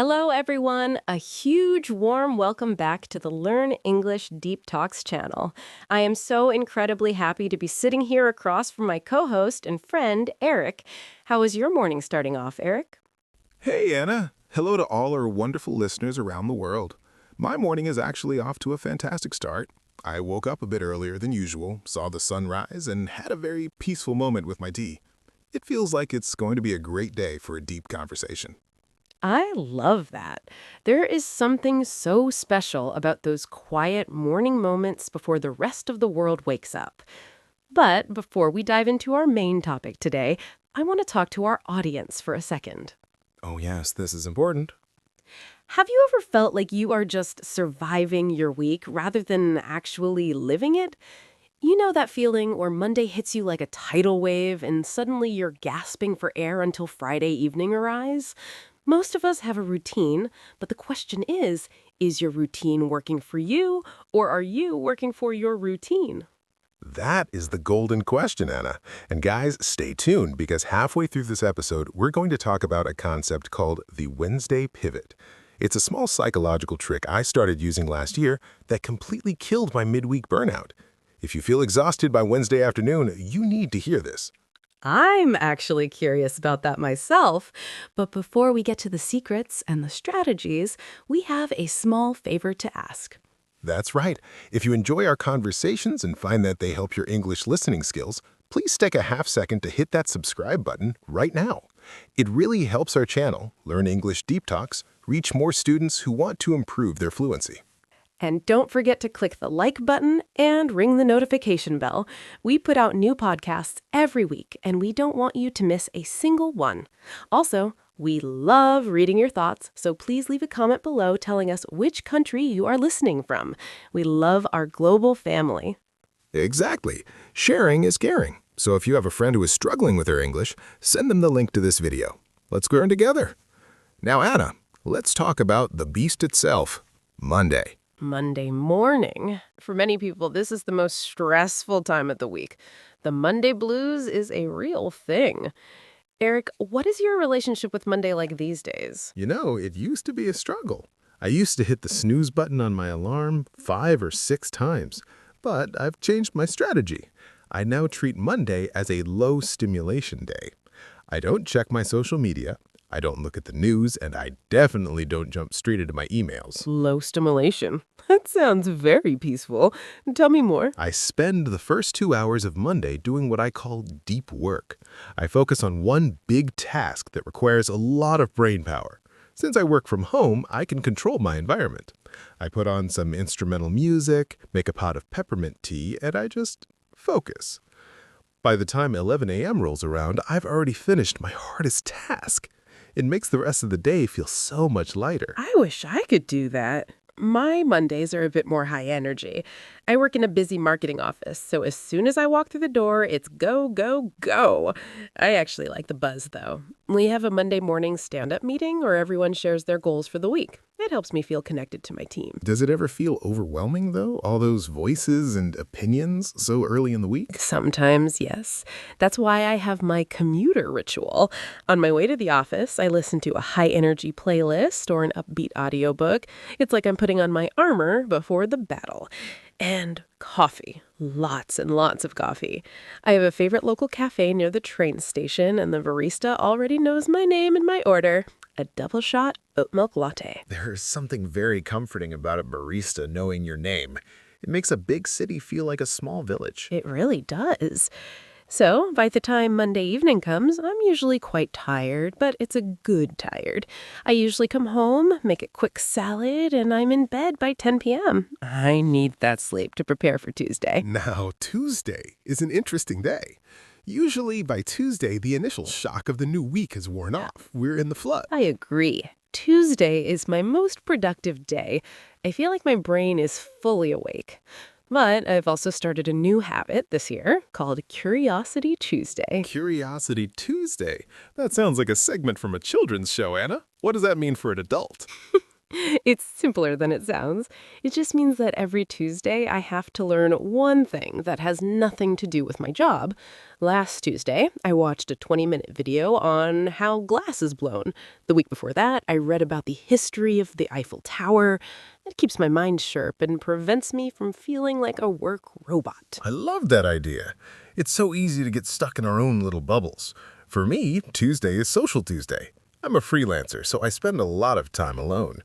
Hello, everyone. A huge warm welcome back to the Learn English Deep Talks channel. I am so incredibly happy to be sitting here across from my co-host and friend, Eric. How is your morning starting off, Eric? Hey, Anna. Hello to all our wonderful listeners around the world. My morning is actually off to a fantastic start. I woke up a bit earlier than usual, saw the sun rise, and had a very peaceful moment with my tea. It feels like it's going to be a great day for a deep conversation. I love that. There is something so special about those quiet morning moments before the rest of the world wakes up. But before we dive into our main topic today, I want to talk to our audience for a second. Oh yes, this is important. Have you ever felt like you are just surviving your week rather than actually living it? You know that feeling where Monday hits you like a tidal wave and suddenly you're gasping for air until Friday evening arrives? Most of us have a routine, but the question is your routine working for you, or are you working for your routine? That is the golden question, Anna. And guys, stay tuned because halfway through this episode, we're going to talk about a concept called the Wednesday pivot. It's a small psychological trick I started using last year that completely killed my midweek burnout. If you feel exhausted by Wednesday afternoon, you need to hear this. I'm actually curious about that myself, but before we get to the secrets and the strategies, we have a small favor to ask. That's right. If you enjoy our conversations and find that they help your English listening skills, please take a half second to hit that subscribe button right now. It really helps our channel, Learn English Deep Talks, reach more students who want to improve their fluency. And don't forget to click the like button and ring the notification bell. We put out new podcasts every week, and we don't want you to miss a single one. Also, we love reading your thoughts, so please leave a comment below telling us which country you are listening from. We love our global family. Exactly. Sharing is caring. So if you have a friend who is struggling with their English, send them the link to this video. Let's learn together. Now, Anna, let's talk about the beast itself, Monday. Monday morning. For many people, this is the most stressful time of the week. The Monday blues is a real thing. Eric, what is your relationship with Monday like these days? You know, it used to be a struggle. I used to hit the snooze button on my alarm 5 or 6 times, but I've changed my strategy. I now treat Monday as a low stimulation day. I don't check my social media, I don't look at the news, and I definitely don't jump straight into my emails. Low stimulation. That sounds very peaceful. Tell me more. I spend the first 2 hours of Monday doing what I call deep work. I focus on one big task that requires a lot of brain power. Since I work from home, I can control my environment. I put on some instrumental music, make a pot of peppermint tea, and I just focus. By the time 11 a.m. rolls around, I've already finished my hardest task. It makes the rest of the day feel so much lighter. I wish I could do that. My Mondays are a bit more high energy. I work in a busy marketing office, so as soon as I walk through the door, it's go, go, go. I actually like the buzz, though. We have a Monday morning stand-up meeting where everyone shares their goals for the week. It helps me feel connected to my team. Does it ever feel overwhelming, though? All those voices and opinions so early in the week? Sometimes, yes. That's why I have my commuter ritual. On my way to the office, I listen to a high-energy playlist or an upbeat audiobook. It's like I'm putting on my armor before the battle. And coffee. Lots and lots of coffee. I have a favorite local cafe near the train station, and the barista already knows my name and my order. A double shot oat milk latte. There's something very comforting about a barista knowing your name. It makes a big city feel like a small village. It really does. So, by the time Monday evening comes, I'm usually quite tired, but it's a good tired. I usually come home, make a quick salad, and I'm in bed by 10 p.m. I need that sleep to prepare for Tuesday. Now, Tuesday is an interesting day. Usually by Tuesday, the initial shock of the new week has worn off. We're in the flood. I agree. Tuesday is my most productive day. I feel like my brain is fully awake. But I've also started a new habit this year called Curiosity Tuesday. Curiosity Tuesday? That sounds like a segment from a children's show, Anna. What does that mean for an adult? It's simpler than it sounds. It just means that every Tuesday I have to learn one thing that has nothing to do with my job. Last Tuesday, I watched a 20-minute video on how glass is blown. The week before that, I read about the history of the Eiffel Tower. It keeps my mind sharp and prevents me from feeling like a work robot. I love that idea. It's so easy to get stuck in our own little bubbles. For me, Tuesday is Social Tuesday. I'm a freelancer, so I spend a lot of time alone.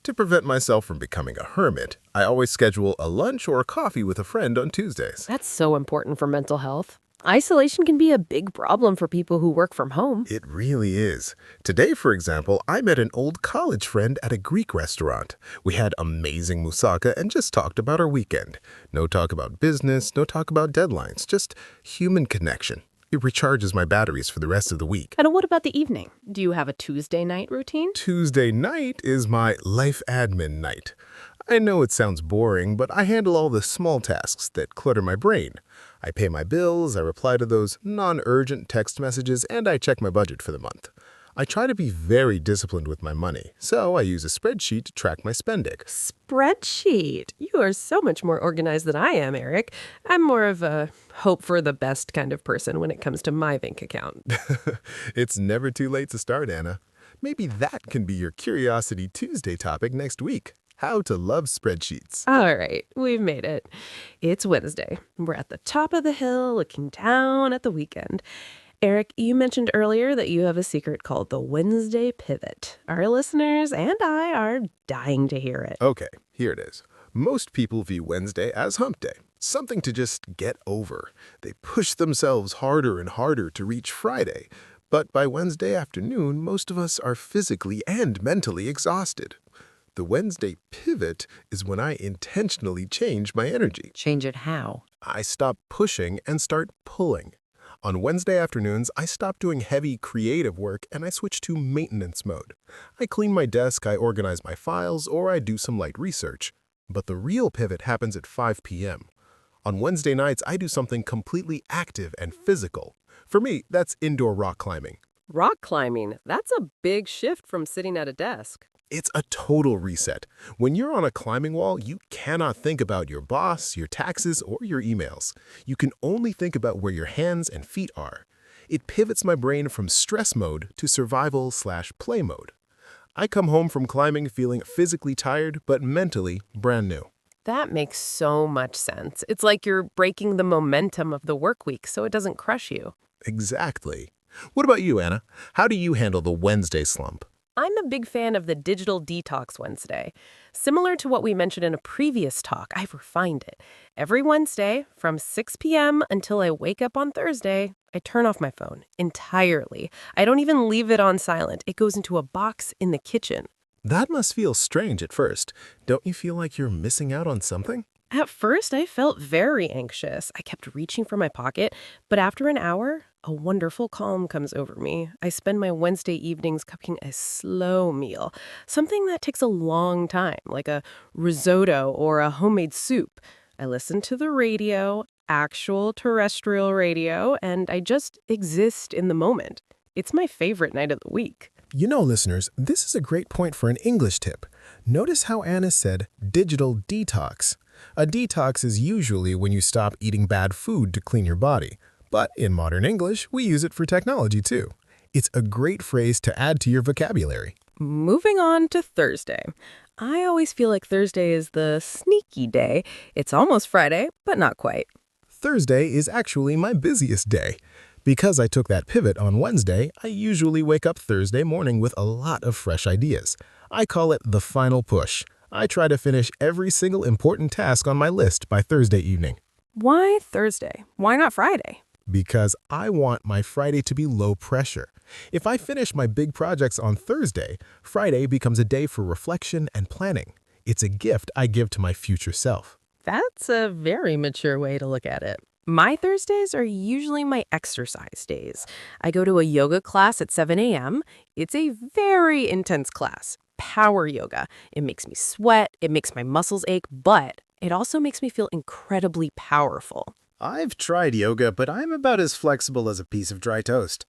To prevent myself from becoming a hermit, I always schedule a lunch or a coffee with a friend on Tuesdays. That's so important for mental health. Isolation can be a big problem for people who work from home. It really is. Today, for example, I met an old college friend at a Greek restaurant. We had amazing moussaka and just talked about our weekend. No talk about business, no talk about deadlines, just human connection. It recharges my batteries for the rest of the week. And what about the evening? Do you have a Tuesday night routine? Tuesday night is my life admin night. I know it sounds boring, but I handle all the small tasks that clutter my brain. I pay my bills, I reply to those non-urgent text messages, and I check my budget for the month. I try to be very disciplined with my money, so I use a spreadsheet to track my spending. Spreadsheet. You are so much more organized than I am, Eric. I'm more of a hope for the best kind of person when it comes to my bank account. It's never too late to start, Anna. Maybe that can be your Curiosity Tuesday topic next week. How to love spreadsheets. All right, we've made it. It's Wednesday. We're at the top of the hill looking down at the weekend. Eric, you mentioned earlier that you have a secret called the Wednesday pivot. Our listeners and I are dying to hear it. Okay, here it is. Most people view Wednesday as hump day, something to just get over. They push themselves harder and harder to reach Friday. But by Wednesday afternoon, most of us are physically and mentally exhausted. The Wednesday pivot is when I intentionally change my energy. Change it how? I stop pushing and start pulling. On Wednesday afternoons, I stop doing heavy creative work and I switch to maintenance mode. I clean my desk, I organize my files, or I do some light research. But the real pivot happens at 5 p.m. On Wednesday nights, I do something completely active and physical. For me, that's indoor rock climbing. Rock climbing. That's a big shift from sitting at a desk. It's a total reset. When you're on a climbing wall, you cannot think about your boss, your taxes, or your emails. You can only think about where your hands and feet are. It pivots my brain from stress mode to survival/play mode. I come home from climbing feeling physically tired, but mentally brand new. That makes so much sense. It's like you're breaking the momentum of the work week so it doesn't crush you. Exactly. What about you, Anna? How do you handle the Wednesday slump? I'm a big fan of the Digital Detox Wednesday. Similar to what we mentioned in a previous talk, I've refined it. Every Wednesday, from 6 p.m. until I wake up on Thursday, I turn off my phone entirely. I don't even leave it on silent. It goes into a box in the kitchen. That must feel strange at first. Don't you feel like you're missing out on something? At first, I felt very anxious. I kept reaching for my pocket, but after an hour, a wonderful calm comes over me. I spend my Wednesday evenings cooking a slow meal, something that takes a long time, like a risotto or a homemade soup. I listen to the radio, actual terrestrial radio, and I just exist in the moment. It's my favorite night of the week. You know, listeners, this is a great point for an English tip. Notice how Anna said digital detox. A detox is usually when you stop eating bad food to clean your body. But in modern English, we use it for technology too. It's a great phrase to add to your vocabulary. Moving on to Thursday. I always feel like Thursday is the sneaky day. It's almost Friday, but not quite. Thursday is actually my busiest day. Because I took that pivot on Wednesday, I usually wake up Thursday morning with a lot of fresh ideas. I call it the final push. I try to finish every single important task on my list by Thursday evening. Why Thursday? Why not Friday? Because I want my Friday to be low pressure. If I finish my big projects on Thursday, Friday becomes a day for reflection and planning. It's a gift I give to my future self. That's a very mature way to look at it. My Thursdays are usually my exercise days. I go to a yoga class at 7 a.m. It's a very intense class. Power yoga. It makes me sweat, it makes my muscles ache, but it also makes me feel incredibly powerful. I've tried yoga, but I'm about as flexible as a piece of dry toast.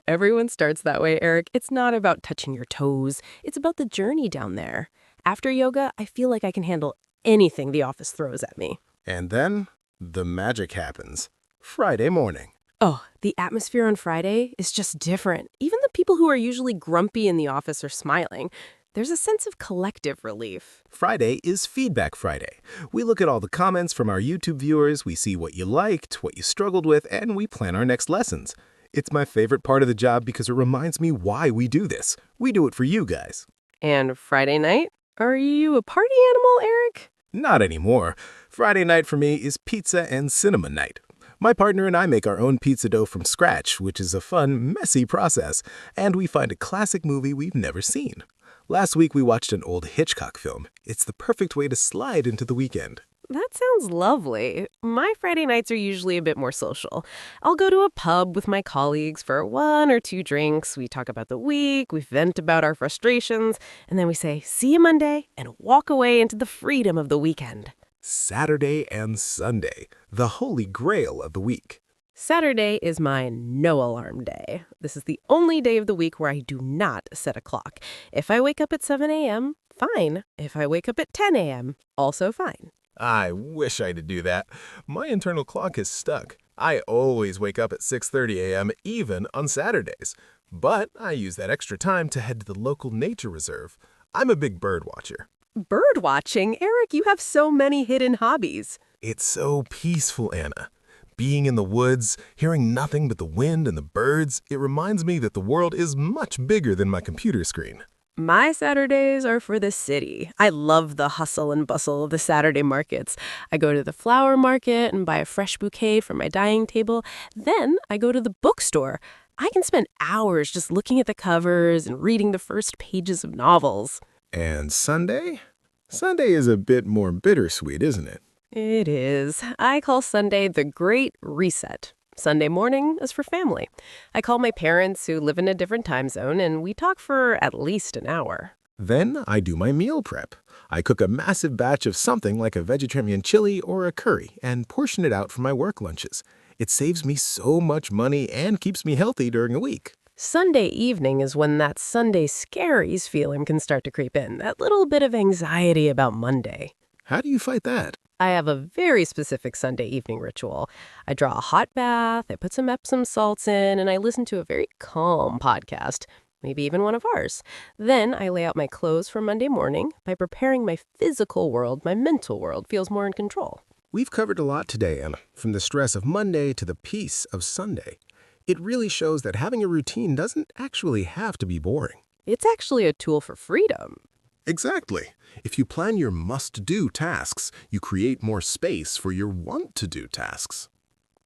Everyone starts that way, Eric. It's not about touching your toes. It's about the journey down there. After yoga, I feel like I can handle anything the office throws at me. And then the magic happens. Friday morning. Oh, the atmosphere on Friday is just different. Even the people who are usually grumpy in the office are smiling. There's a sense of collective relief. Friday is Feedback Friday. We look at all the comments from our YouTube viewers, we see what you liked, what you struggled with, and we plan our next lessons. It's my favorite part of the job because it reminds me why we do this. We do it for you guys. And Friday night? Are you a party animal, Eric? Not anymore. Friday night for me is pizza and cinema night. My partner and I make our own pizza dough from scratch, which is a fun, messy process, and we find a classic movie we've never seen. Last week we watched an old Hitchcock film. It's the perfect way to slide into the weekend. That sounds lovely. My Friday nights are usually a bit more social. I'll go to a pub with my colleagues for 1 or 2 drinks. We talk about the week, we vent about our frustrations, and then we say, see you Monday, and walk away into the freedom of the weekend. Saturday and Sunday, the holy grail of the week. Saturday is my no-alarm day. This is the only day of the week where I do not set a clock. If I wake up at 7 a.m., fine. If I wake up at 10 a.m., also fine. I wish I could do that. My internal clock is stuck. I always wake up at 6:30 a.m. even on Saturdays. But I use that extra time to head to the local nature reserve. I'm a big bird watcher. Bird watching? Eric, you have so many hidden hobbies. It's so peaceful, Anna. Being in the woods, hearing nothing but the wind and the birds, it reminds me that the world is much bigger than my computer screen. My Saturdays are for the city. I love the hustle and bustle of the Saturday markets. I go to the flower market and buy a fresh bouquet for my dining table. Then I go to the bookstore. I can spend hours just looking at the covers and reading the first pages of novels. And Sunday? Sunday is a bit more bittersweet, isn't it? It is. I call Sunday the Great Reset. Sunday morning is for family. I call my parents who live in a different time zone, and we talk for at least an hour. Then I do my meal prep. I cook a massive batch of something like a vegetarian chili or a curry and portion it out for my work lunches. It saves me so much money and keeps me healthy during the week. Sunday evening is when that Sunday scaries feeling can start to creep in, that little bit of anxiety about Monday. How do you fight that? I have a very specific Sunday evening ritual. I draw a hot bath, I put some Epsom salts in, and I listen to a very calm podcast, maybe even one of ours. Then I lay out my clothes for Monday morning. By preparing my physical world, my mental world feels more in control. We've covered a lot today, Anna, from the stress of Monday to the peace of Sunday. It really shows that having a routine doesn't actually have to be boring. It's actually a tool for freedom. Exactly. If you plan your must-do tasks, you create more space for your want-to-do tasks.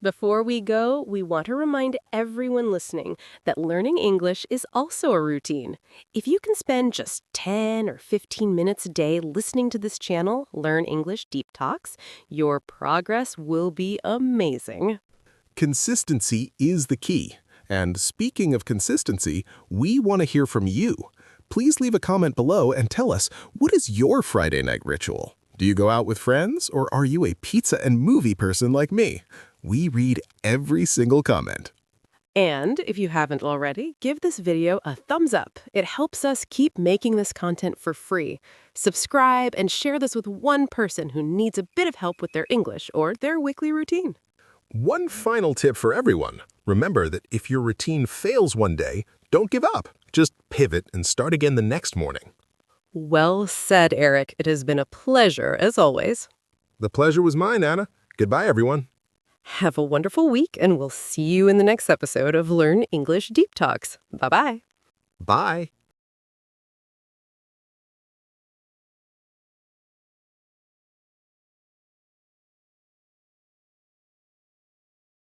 Before we go, we want to remind everyone listening that learning English is also a routine. If you can spend just 10 or 15 minutes a day listening to this channel, Learn English Deep Talks, your progress will be amazing. Consistency is the key. And speaking of consistency, we want to hear from you. Please leave a comment below and tell us, what is your Friday night ritual? Do you go out with friends, or are you a pizza and movie person like me? We read every single comment. And if you haven't already, give this video a thumbs up. It helps us keep making this content for free. Subscribe and share this with one person who needs a bit of help with their English or their weekly routine. One final tip for everyone. Remember that if your routine fails one day, don't give up. Just pivot and start again the next morning. Well said, Eric. It has been a pleasure, as always. The pleasure was mine, Anna. Goodbye, everyone. Have a wonderful week, and we'll see you in the next episode of Learn English Deep Talks. Bye-bye. Bye.